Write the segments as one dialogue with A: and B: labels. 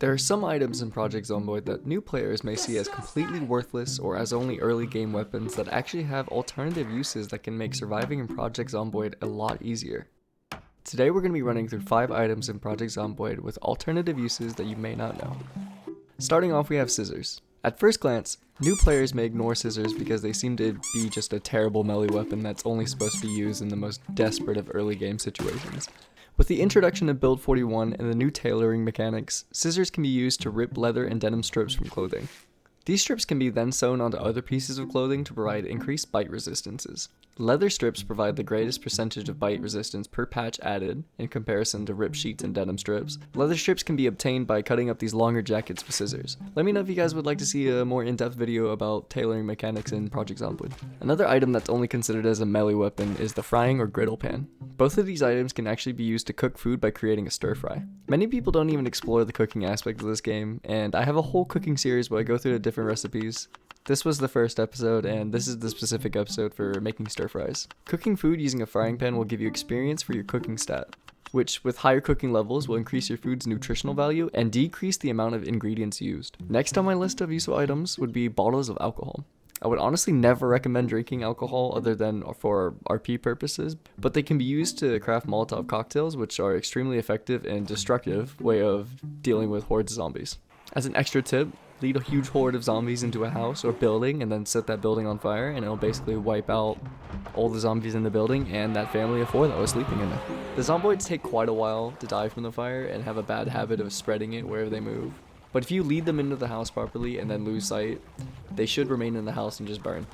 A: There are some items in Project Zomboid that new players may see as completely worthless or as only early game weapons that actually have alternative uses that can make surviving in Project Zomboid a lot easier. Today we're going to be running through 5 items in Project Zomboid with alternative uses that you may not know. Starting off, we have scissors. At first glance, new players may ignore scissors because they seem to be just a terrible melee weapon that's only supposed to be used in the most desperate of early game situations. With the introduction of Build 41 and the new tailoring mechanics, scissors can be used to rip leather and denim strips from clothing. These strips can be then sewn onto other pieces of clothing to provide increased bite resistances. Leather strips provide the greatest percentage of bite resistance per patch added in comparison to rip sheets and denim strips. Leather strips can be obtained by cutting up these longer jackets with scissors. Let me know if you guys would like to see a more in-depth video about tailoring mechanics in Project Zomboid. Another item that's only considered as a melee weapon is the frying or griddle pan. Both of these items can actually be used to cook food by creating a stir fry. Many people don't even explore the cooking aspect of this game, and I have a whole cooking series where I go through the different recipes. This was the first episode, and this is the specific episode for making stir fries. Cooking food using a frying pan will give you experience for your cooking stat, which with higher cooking levels will increase your food's nutritional value and decrease the amount of ingredients used. Next on my list of useful items would be bottles of alcohol. I would honestly never recommend drinking alcohol other than for RP purposes, but they can be used to craft Molotov cocktails, which are extremely effective and destructive way of dealing with hordes of zombies. As an extra tip, lead a huge horde of zombies into a house or building and then set that building on fire, and it'll basically wipe out all the zombies in the building and that family of 4 that was sleeping in it. The zomboids take quite a while to die from the fire and have a bad habit of spreading it wherever they move. But if you lead them into the house properly and then lose sight, they should remain in the house and just burn.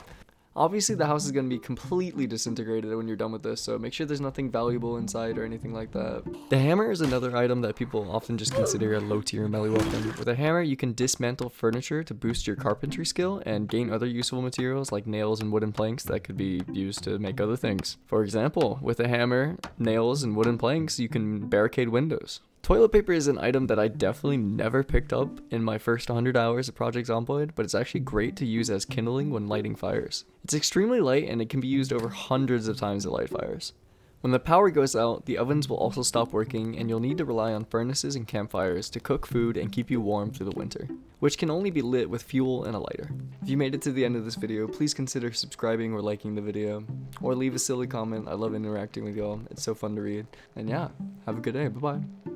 A: Obviously the house is going to be completely disintegrated when you're done with this, so make sure there's nothing valuable inside or anything like that. The hammer is another item that people often just consider a low tier melee weapon. With a hammer you can dismantle furniture to boost your carpentry skill and gain other useful materials like nails and wooden planks that could be used to make other things. For example, with a hammer, nails, and wooden planks you can barricade windows. Toilet paper is an item that I definitely never picked up in my first 100 hours of Project Zomboid, but it's actually great to use as kindling when lighting fires. It's extremely light and it can be used over hundreds of times to light fires. When the power goes out, the ovens will also stop working and you'll need to rely on furnaces and campfires to cook food and keep you warm through the winter, which can only be lit with fuel and a lighter. If you made it to the end of this video, please consider subscribing or liking the video, or leave a silly comment. I love interacting with y'all, it's so fun to read. And yeah, have a good day, bye bye.